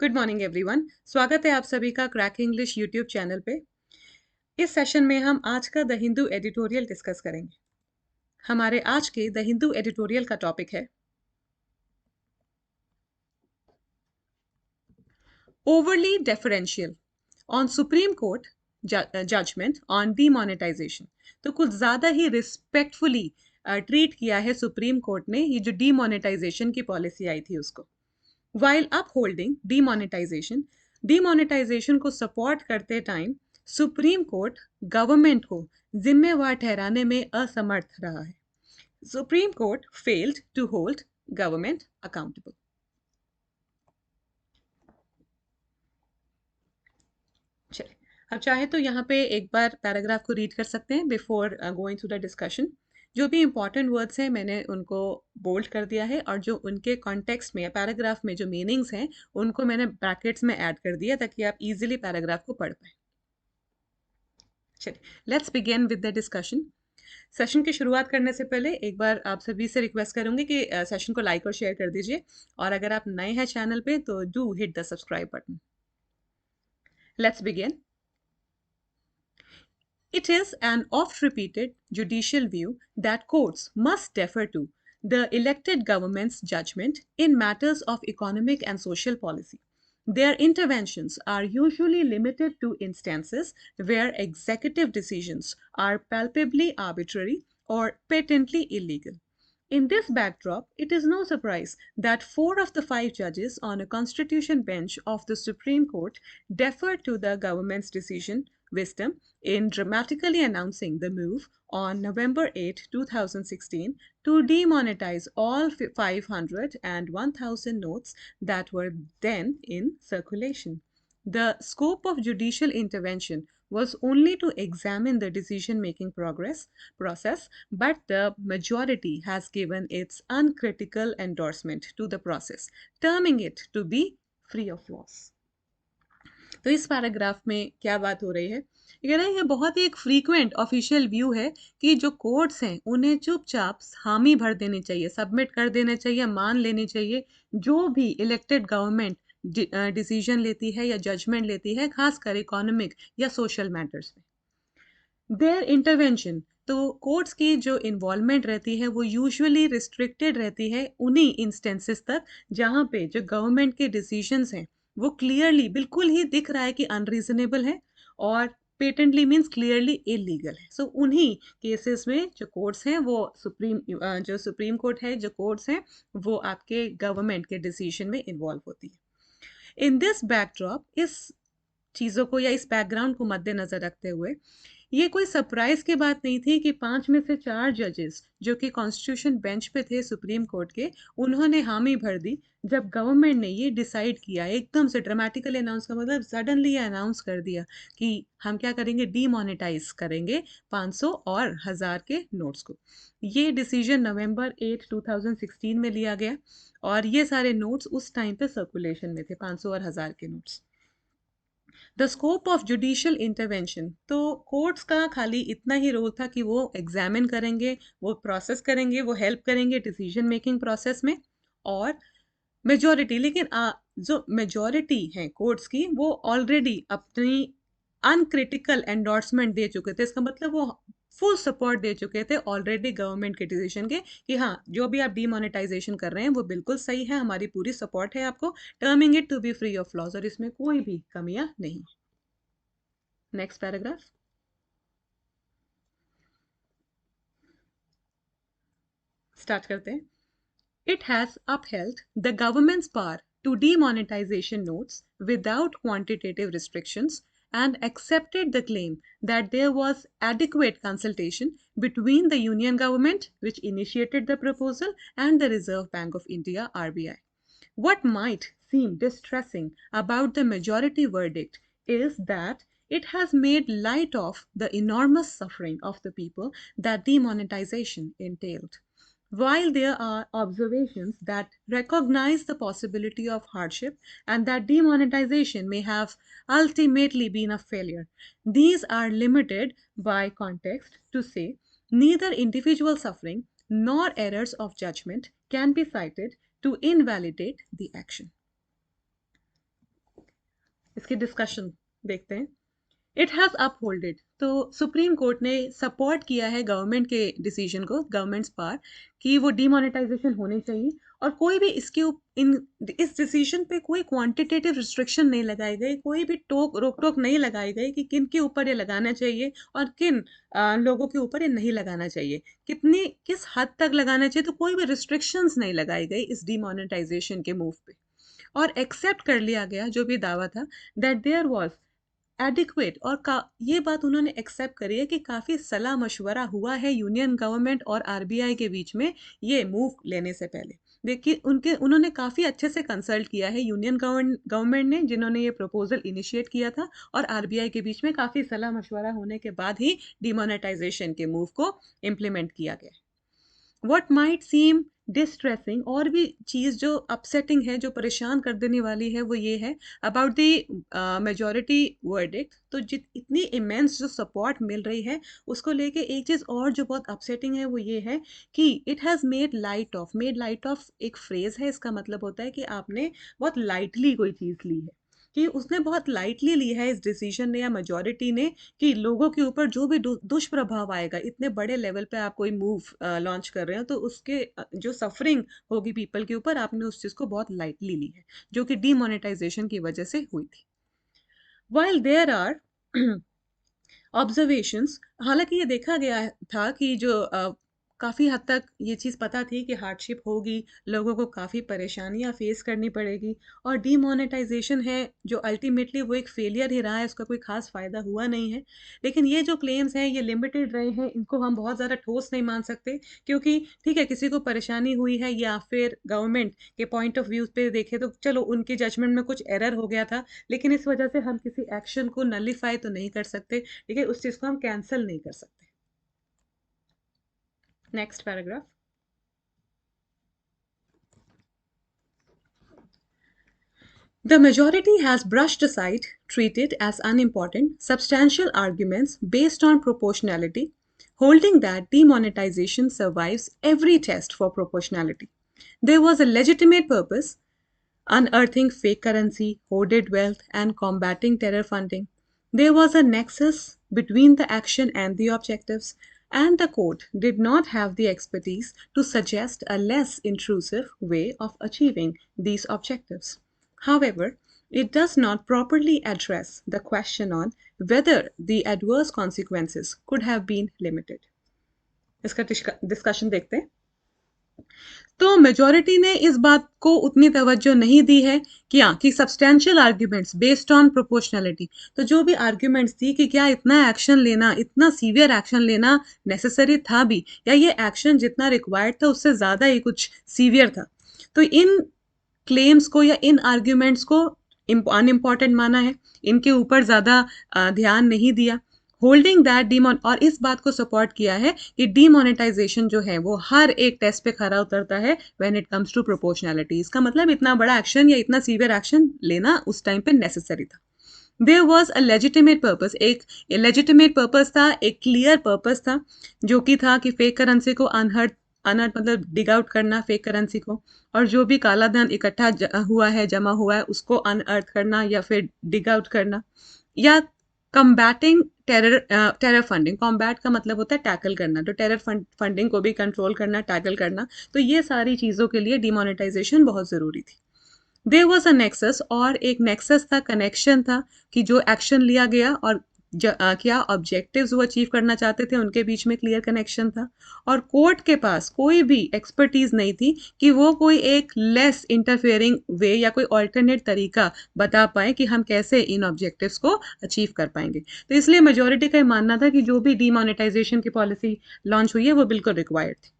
Good morning everyone. स्वागत है आप सभी का क्रैक इंग्लिश यूट्यूब चैनल पे। इस सेशन में हम आज का द हिंदू एडिटोरियल डिस्कस करेंगे। हमारे आज के द हिंदू एडिटोरियल का टॉपिक है overly deferential on supreme court judgement on demonetisation. तो कुछ ज़्यादा ही रिस्पेक्टफुली ट्रीट किया है सुप्रीम कोर्ट ने ये जो डीमोनेटाइजेशन की पॉलिसी आई थी उसको। While upholding demonetization को सपोर्ट करते टाइम सुप्रीम कोर्ट गवर्नमेंट को जिम्मेवार ठहराने में असमर्थ रहा है। Supreme court failed to hold government accountable. चलिए, अब चाहे तो यहाँ पे एक बार पैराग्राफ को रीड कर सकते हैं before going to the discussion. जो भी इंपॉर्टेंट वर्ड्स हैं मैंने उनको बोल्ड कर दिया है और जो उनके कॉन्टेक्स्ट में या पैराग्राफ में जो मीनिंग्स हैं उनको मैंने ब्रैकेट्स में ऐड कर दिया ताकि आप इजीली पैराग्राफ को पढ़ पाए। चलिए, let's begin with the discussion. Session की शुरुआत करने से पहले एक बार आप सभी से रिक्वेस्ट करूंगी कि सेशन को लाइक और शेयर कर दीजिए, और अगर आप नए हैं चैनल पे तो do hit the subscribe button. Let's begin. It is an oft-repeated judicial view that courts must defer to the elected government's judgment in matters of economic and social policy. Their interventions are usually limited to instances where executive decisions are palpably arbitrary or patently illegal. In this backdrop, it is no surprise that 4 of the 5 judges on a constitution bench of the Supreme Court deferred to the government's decision wisdom in dramatically announcing the move on November 8, 2016 to demonetize all 500 and 1000 notes that were then in circulation. The scope of judicial intervention was only to examine the decision-making process, but the majority has given its uncritical endorsement to the process, terming it to be free of flaws. तो इस paragraph में क्या बात हो रही है? ये कह रहा है ये बहुत ही एक फ्रीक्वेंट ऑफिशियल व्यू है कि जो कोर्ट्स हैं उन्हें चुपचाप हामी भर देनी चाहिए, सबमिट कर देना चाहिए, मान लेनी चाहिए जो भी इलेक्टेड गवर्नमेंट डिसीजन लेती है या जजमेंट लेती है, खासकर इकोनॉमिक या सोशल मैटर्स में। देयर इंटरवेंशन, तो कोर्ट्स की जो इन्वॉल्वमेंट रहती है वो यूजुअली रिस्ट्रिक्टेड रहती है उन्हीं इंस्टेंसेस तक जहाँ पे जो गवर्नमेंट के डिसीजंस हैं वो क्लियरली बिल्कुल ही दिख रहा है कि अनरीजनेबल है और पेटेंटली मीन्स क्लियरली इलीगल है। सो उन्हीं केसेस में जो कोर्ट्स हैं वो जो सुप्रीम कोर्ट है, जो कोर्ट्स हैं वो आपके गवर्नमेंट के डिसीजन में इन्वॉल्व होती है। इन दिस बैकड्रॉप, इस चीज़ों को या इस बैकग्राउंड को मद्देनजर रखते हुए ये कोई सरप्राइज की बात नहीं थी कि 5 में से 4 जजेस जो कि कॉन्स्टिट्यूशन बेंच पे थे सुप्रीम कोर्ट के, उन्होंने हामी भर दी जब गवर्नमेंट ने ये डिसाइड किया, एकदम से ड्रामेटिकली अनाउंस का मतलब सडनली ये अनाउंस कर दिया कि हम क्या करेंगे, डीमोनेटाइज करेंगे 500 और 1000 के नोट्स को। ये डिसीजन नवंबर 8, 2016 में लिया गया और ये सारे नोट्स उस टाइम पे सर्कुलेशन में थे, 500 और 1000 के notes. The scope of judicial intervention, तो कोर्ट्स का खाली इतना ही रोल था कि वो एग्जामिन करेंगे, वो प्रोसेस करेंगे, वो हेल्प करेंगे डिसीजन मेकिंग प्रोसेस में। और मेजॉरिटी, लेकिन जो मेजॉरिटी है कोर्ट्स की वो ऑलरेडी अपनी अनक्रिटिकल एंडोर्समेंट दे चुके थे। इसका मतलब वो फुल सपोर्ट दे चुके थे ऑलरेडी गवर्नमेंट के डिसीजन के कि हाँ जो भी आप डीमोनेटाइजेशन कर रहे हैं वो बिल्कुल सही है, हमारी पूरी सपोर्ट है आपको, terming it to be free of loss, और इसमें कोई भी कमियां नहीं। नेक्स्ट पैराग्राफ स्टार्ट करते हैं। It has upheld the government's power to demonetization notes without quantitative restrictions and accepted the claim that there was adequate consultation between the Union government, which initiated the proposal, and the Reserve Bank of India (RBI). What might seem distressing about the majority verdict is that it has made light of the enormous suffering of the people that demonetization entailed. While there are observations that recognize the possibility of hardship and that demonetization may have ultimately been a failure, these are limited by context to say neither individual suffering nor errors of judgment can be cited to invalidate the action. इसकी discussion देखते हैं। It has अपहोल्डेड, तो supreme court ने support किया है government के decision को, governments पार, कि वो डीमोनेटाइजेशन होनी चाहिए। और कोई भी इन इस डिसीजन पे कोई क्वांटिटेटिव रिस्ट्रिक्शन नहीं लगाई गई, कोई भी रोक टोक नहीं लगाई गई कि किन के ऊपर ये लगाना चाहिए और किन लोगों के ऊपर ये नहीं लगाना चाहिए, किस हद तक लगाना चाहिए, तो कोई भी रिस्ट्रिक्शंस नहीं लगाई गई इस डीमोनेटाइजेशन के मूव पे। और एक्सेप्ट कर लिया गया जो भी दावा था, दैट देयर वाज एडिक्वेट, और ये बात उन्होंने एक्सेप्ट करी है कि काफ़ी सलाह मशवरा हुआ है यूनियन गवर्नमेंट और आरबीआई के बीच में ये मूव लेने से पहले। देखिए उन्होंने काफ़ी अच्छे से कंसल्ट किया है यूनियन गवर्नमेंट ने, जिन्होंने ये प्रपोजल इनिशिएट किया था, और आरबीआई के बीच में काफ़ी सलाह मशवरा होने के बाद ही डिमोनेटाइजेशन के मूव को इम्प्लीमेंट किया गया। व्हाट माइट सीम डिस्ट्रेसिंग, और भी चीज़ जो अपसेटिंग है, जो परेशान कर देने वाली है, वो ये है अबाउट द मेजॉरिटी वर्डिक्ट। तो जित इतनी इमेंस जो सपोर्ट मिल रही है उसको लेके एक चीज़ और जो बहुत अपसेटिंग है वो ये है कि it has made light of एक फ्रेज़ है, इसका मतलब होता है कि आपने बहुत लाइटली कोई चीज़ ली है, कि उसने बहुत लाइटली ली है इस डिसीजन ने या मेजॉरिटी ने, कि लोगों के ऊपर जो भी दुष्प्रभाव आएगा, इतने बड़े लेवल पे आप कोई मूव लॉन्च कर रहे हो, तो उसके जो सफरिंग होगी पीपल के ऊपर, आपने उस चीज़ को बहुत लाइटली ली है, जो कि डीमोनेटाइजेशन की वजह से हुई थी। वाइल देयर आर ऑब्जर्वेशंस, हालांकि ये देखा गया था कि जो काफ़ी हद तक ये चीज़ पता थी कि हार्डशिप होगी, लोगों को काफ़ी परेशानियां फेस करनी पड़ेगी, और डीमोनेटाइजेशन है जो अल्टीमेटली वो एक फेलियर ही रहा है, उसका कोई खास फ़ायदा हुआ नहीं है। लेकिन ये जो क्लेम्स हैं ये लिमिटेड रहे हैं, इनको हम बहुत ज़्यादा ठोस नहीं मान सकते, क्योंकि ठीक है किसी को परेशानी हुई है या फिर गवर्नमेंट के पॉइंट ऑफ व्यू पे देखें तो चलो उनकी जजमेंट में कुछ एरर हो गया था, लेकिन इस वजह से हम किसी एक्शन को नलीफाई तो नहीं कर सकते, ठीक है, उस चीज़ को हम कैंसिल नहीं कर सकते। Next paragraph. The majority has brushed aside, treated as unimportant, substantial arguments based on proportionality, holding that demonetization survives every test for proportionality. There was a legitimate purpose: unearthing fake currency, hoarded wealth, and combating terror funding. There was a nexus between the action and the objectives, and the court did not have the expertise to suggest a less intrusive way of achieving these objectives. However, it does not properly address the question on whether the adverse consequences could have been limited. इसका discussion देखते हैं। तो majority ने इस बात को उतनी तवज्जो नहीं दी है कि हाँ, कि substantial arguments based on proportionality, तो जो भी आर्ग्यूमेंट्स थी कि क्या इतना एक्शन लेना, इतना सीवियर एक्शन लेना नेसेसरी था भी, या ये एक्शन जितना रिक्वायर्ड था उससे ज़्यादा ही कुछ सीवियर था, तो इन क्लेम्स को या इन आर्ग्यूमेंट्स को अनइम्पॉर्टेंट माना है, इनके ऊपर ज़्यादा ध्यान नहीं दिया। होल्डिंग दैट डीमोन, और इस बात को सपोर्ट किया है कि डीमोनेटाइजेशन जो है वो हर एक टेस्ट पे खरा उतरता है when it comes to proportionality. इसका मतलब इतना बड़ा एक्शन या इतना सीवियर एक्शन लेना उस टाइम पे नेसेसरी था। There was a legitimate purpose, एक लेजिटिमेट पर्पस था, एक क्लियर पर्पस था, जो कि था कि फेक करेंसी को अनहर्ट मतलब डिग आउट करना फेक करेंसी को, और जो भी काला धन इकट्ठा हुआ है, जमा हुआ है, उसको अनअर्थ करना या फिर डिग आउट करना, या कम्बैटिंग टेरर फंडिंग। कॉम्बैट का मतलब होता है टैकल करना, तो टेरर फंडिंग को भी कंट्रोल करना, टैकल करना, तो ये सारी चीज़ों के लिए डिमोनेटाइजेशन बहुत ज़रूरी थी। देयर वॉज अ नेक्सस, और एक नेक्सस था, कनेक्शन था, कि जो एक्शन लिया गया और क्या ऑब्जेक्टिव्स वो अचीव करना चाहते थे उनके बीच में क्लियर कनेक्शन था, और कोर्ट के पास कोई भी एक्सपर्टीज नहीं थी कि वो कोई एक लेस इंटरफेयरिंग वे या कोई ऑल्टरनेट तरीका बता पाए कि हम कैसे इन ऑब्जेक्टिव्स को अचीव कर पाएंगे। तो इसलिए मेजोरिटी का मानना था कि जो भी डीमोनेटाइजेशन की पॉलिसी लॉन्च हुई है वो बिल्कुल रिक्वायर्ड थी।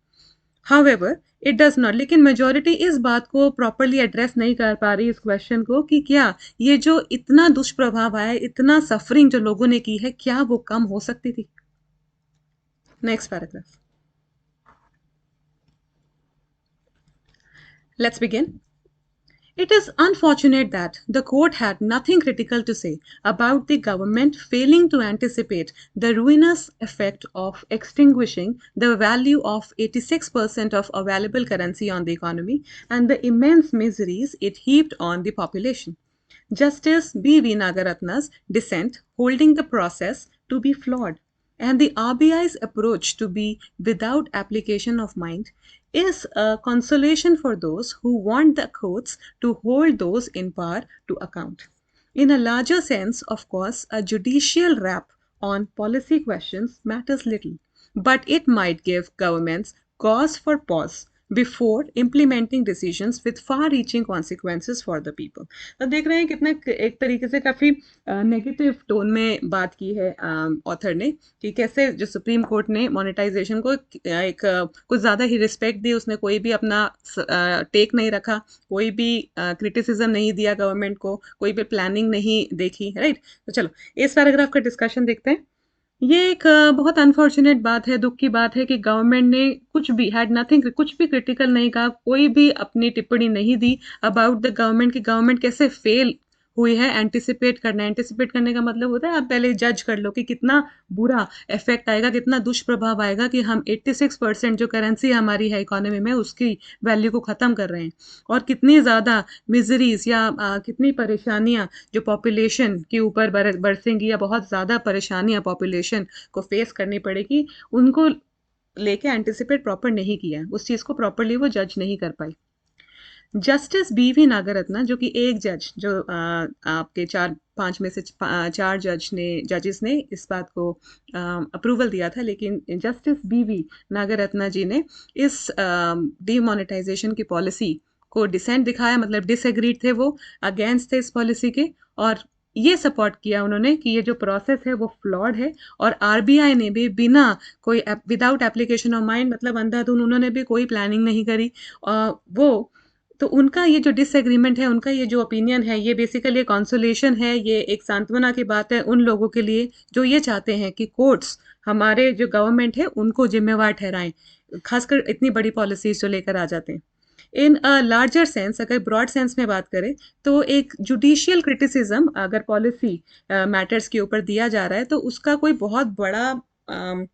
हाउएवर इट डज नॉट, लेकिन मेजॉरिटी इस बात को प्रॉपरली एड्रेस नहीं कर पा रही इस क्वेश्चन को, कि क्या ये जो इतना दुष्प्रभाव आया, इतना सफरिंग जो लोगों ने की है, क्या वो कम हो सकती थी। Next paragraph, let's begin. It is unfortunate that the court had nothing critical to say about the government failing to anticipate the ruinous effect of extinguishing the value of 86% of available currency on the economy and the immense miseries it heaped on the population. Justice B.V. Nagaratna's dissent holding the process to be flawed and the RBI's approach to be without application of mind is a consolation for those who want the courts to hold those in power to account. In a larger sense, of course, a judicial rap on policy questions matters little, but it might give governments cause for pause before implementing decisions with far-reaching consequences for the people. तो देख रहे हैं कितना एक तरीके से काफ़ी negative tone में बात की है ऑथर ने कि कैसे जो सुप्रीम कोर्ट ने मोनेटाइजेशन को एक कुछ ज़्यादा ही रिस्पेक्ट दी, उसने कोई भी अपना टेक नहीं रखा, कोई भी क्रिटिसिज्म नहीं दिया गवर्नमेंट को, कोई भी प्लानिंग नहीं देखी, राइट। तो चलो इस पैराग्राफ का डिस्कशन देखते हैं। ये एक बहुत अनफॉर्चुनेट बात है, दुख की बात है कि गवर्नमेंट ने कुछ भी हैड नथिंग, कुछ भी क्रिटिकल नहीं कहा, कोई भी अपनी टिप्पणी नहीं दी अबाउट द गवर्नमेंट कि गवर्नमेंट कैसे फेल हुई है एंटिसिपेट करना। एंटिसिपेट करने का मतलब होता है आप पहले जज कर लो कि कितना बुरा इफेक्ट आएगा, कितना दुष्प्रभाव आएगा कि हम 86% जो करेंसी हमारी है इकोनॉमी में उसकी वैल्यू को ख़त्म कर रहे हैं, और कितनी ज़्यादा मिजरीज या कितनी परेशानियां जो पॉपुलेशन के ऊपर बरसेंगी या बहुत ज़्यादा परेशानियां पॉपुलेशन को फेस करनी पड़ेगी, उनको लेके एंटिसिपेट प्रॉपर नहीं किया, उस चीज़ को प्रॉपरली वो जज नहीं कर पाई। Justice B.V. नागरत्ना जो कि एक जज जो आपके 4-5 में से 4 जजेस ने इस बात को अप्रूवल दिया था, लेकिन जस्टिस B.V. नागरत्ना जी ने इस डीमोनेटाइजेशन की पॉलिसी को डिसेंट दिखाया, मतलब डिसएग्रीड थे, वो अगेंस्ट थे इस पॉलिसी के, और ये सपोर्ट किया उन्होंने कि ये जो प्रोसेस है वो फ्लॉड है, और आरबीआई ने भी बिना कोई विदाउट एप्लीकेशन ऑफ माइंड, मतलब अंधाधुन उन्होंने भी कोई प्लानिंग नहीं करी, वो तो उनका ये जो डिसएग्रीमेंट है, उनका ये जो ओपिनियन है, ये बेसिकली कॉन्सोलेशन है, ये एक सांत्वना की बात है उन लोगों के लिए जो ये चाहते हैं कि कोर्ट्स हमारे जो गवर्नमेंट है उनको जिम्मेवार ठहराएं, खासकर इतनी बड़ी पॉलिसीज जो लेकर आ जाते हैं। इन अ लार्जर सेंस, अगर ब्रॉड सेंस में बात करें तो एक जुडिशियल क्रिटिसिज्म अगर पॉलिसी मैटर्स के ऊपर दिया जा रहा है तो उसका कोई बहुत बड़ा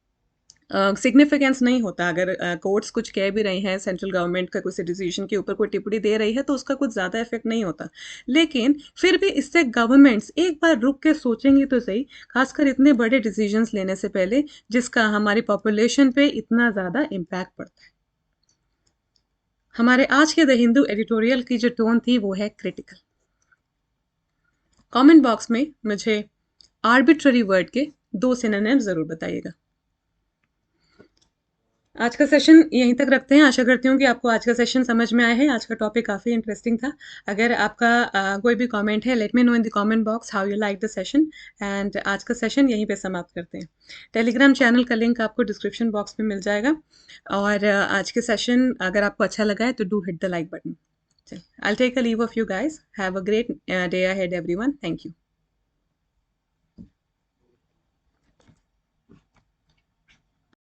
सिग्निफिकेंस नहीं होता। अगर कोर्ट्स कुछ कह भी रहे हैं, सेंट्रल गवर्नमेंट का कुछ डिसीजन के ऊपर कोई टिप्पणी दे रही है तो उसका कुछ ज़्यादा इफेक्ट नहीं होता, लेकिन फिर भी इससे गवर्नमेंट्स एक बार रुक के सोचेंगी तो सही, खासकर इतने बड़े डिसीजंस लेने से पहले जिसका हमारी पॉपुलेशन पे इतना ज़्यादा इम्पैक्ट पड़ता है। हमारे आज के द हिंदू एडिटोरियल की जो टोन थी वो है क्रिटिकल। कमेंट बॉक्स में मुझे आर्बिट्ररी वर्ड के 2 सिनोनिम ज़रूर बताइएगा। आज का सेशन यहीं तक रखते हैं। आशा करती हूँ कि आपको आज का सेशन समझ में आया है। आज का टॉपिक काफ़ी इंटरेस्टिंग था। अगर आपका कोई भी कमेंट है, let me know in the comment box how you like the session, and आज का सेशन यहीं पे समाप्त करते हैं। टेलीग्राम चैनल का लिंक आपको डिस्क्रिप्शन बॉक्स में मिल जाएगा, और आज के सेशन अगर आपको अच्छा लगा है तो do hit the like button. I will take a leave of you guys. Have a great day ahead everyone. Thank you.